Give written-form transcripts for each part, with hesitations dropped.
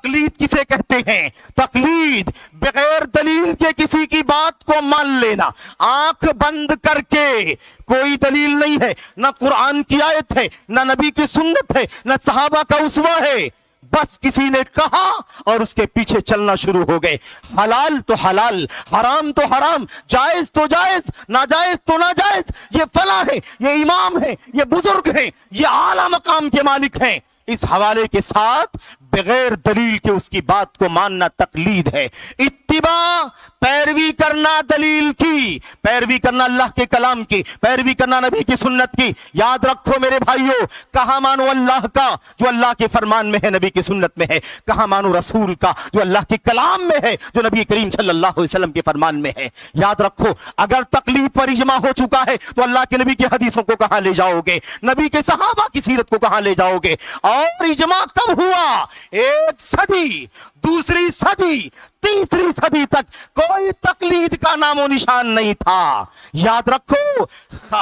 तकलीद किसे कहते हैं? तकलीद बगैर दलील के किसी की बात को मान लेना, आंख बंद करके। कोई दलील नहीं है, ना कुरान की आयत है, ना नबी की सुन्नत है, ना सहाबा का उसवा है, बस किसी ने कहा और उसके पीछे चलना शुरू हो गए। हलाल तो हलाल, हराम तो हराम, जायज तो जायज, नाजायज तो नाजायज, ये फला है, ये इमाम है, ये बुजुर्ग है, ये आला मकाम के मालिक हैं। इस हवाले के साथ बगैर दलील के उसकी बात को मानना तकलीद है। इत्तिबा पैरवी करना दलील की, पैरवी करना अल्लाह के कलाम की, पैरवी करना नबी की सुन्नत की। याद रखो मेरे भाइयों, कहां मानो अल्लाह का जो अल्लाह के फरमान में है, नबी की सुन्नत में है, कहां मानो रसूल का जो अल्लाह के कलाम में है, जो नबी करीम सल्लल्लाहु अलैहि वसल्लम के फरमान में है। याद रखो, अगर तकलीद पर इजमा हो चुका है तो अल्लाह के नबी की हदीसों को कहां ले जाओगे, नबी के सहाबा की सीरत को कहां ले जाओगे? और इजमा कब हुआ? एक सदी, दूसरी सदी, तीसरी सदी तक कोई तकलीद का नामो निशान नहीं था। याद रखो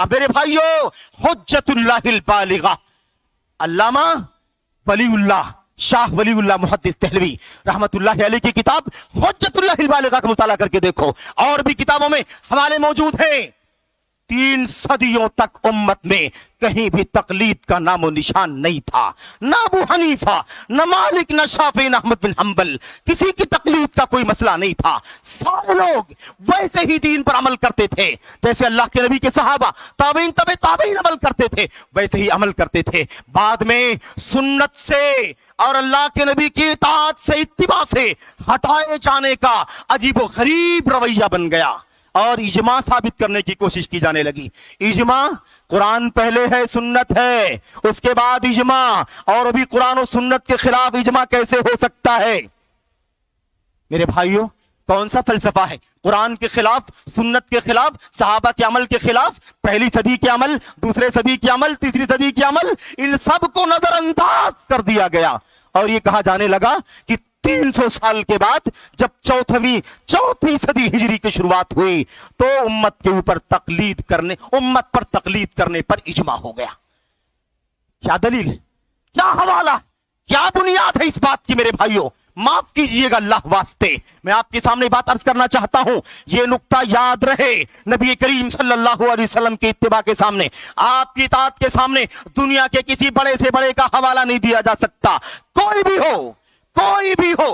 मेरे भाइयों, हुज्जतुल्लाहिल बालिगा अल्लामा वलीउल्लाह शाह वलीउल्लाह मुहद्दिस देहलवी रहमतुल्लाहि अलैहि की किताब हुज्जतुल्लाहिल बालिगा का मुताला करके देखो। और भी किताबों में हवाले मौजूद हैं। 3 सदियों तक उम्मत में कहीं भी तकलीद का नामो निशान नहीं था। ना अबू हनीफा, न मालिक, न शाफी, न अहमद बिन हंबल, किसी की तकलीद का कोई मसला नहीं था। सारे लोग वैसे ही दीन पर अमल करते थे जैसे अल्लाह के नबी के सहाबा, ताबईन, तबे ताबईन अमल करते थे, वैसे ही अमल करते थे। बाद में सुन्नत से और अल्लाह के नबी की इताअत से, इत्तिबा से हटाए जाने का अजीब गरीब रवैया बन गया और इजमा साबित करने की कोशिश की जाने लगी। इजमा, कुरान पहले है, सुन्नत है, उसके बाद इजमा। और अभी कुरान और सुन्नत के खिलाफ इजमा कैसे हो सकता है? मेरे भाइयों, कौन सा फलसफा है? कुरान के खिलाफ, सुन्नत के खिलाफ, सहाबा के अमल के खिलाफ, पहली सदी के अमल, दूसरे सदी के अमल, तीसरी सदी के अमल, इन सब को नजरअंदाज कर दिया गया। और ये कहा जाने लगा कि 300 साल के बाद जब चौथी सदी हिजरी की शुरुआत हुई तो उम्मत के ऊपर तकलीद करने, उम्मत पर तकलीद करने पर इजमा हो गया। क्या दलील, क्या हवाला, क्या बुनियाद है इस बात की? मेरे भाइयों, माफ कीजिएगा अल्लाह वास्ते, मैं आपके सामने बात अर्ज करना चाहता हूं। यह नुक्ता याद रहे, नबी करीम सल्लल्लाहु अलैहि वसल्लम के इत्तिबा के सामने, आपकी इताअत के सामने दुनिया के किसी बड़े से बड़े का हवाला नहीं दिया जा सकता। कोई भी हो, कोई भी हो,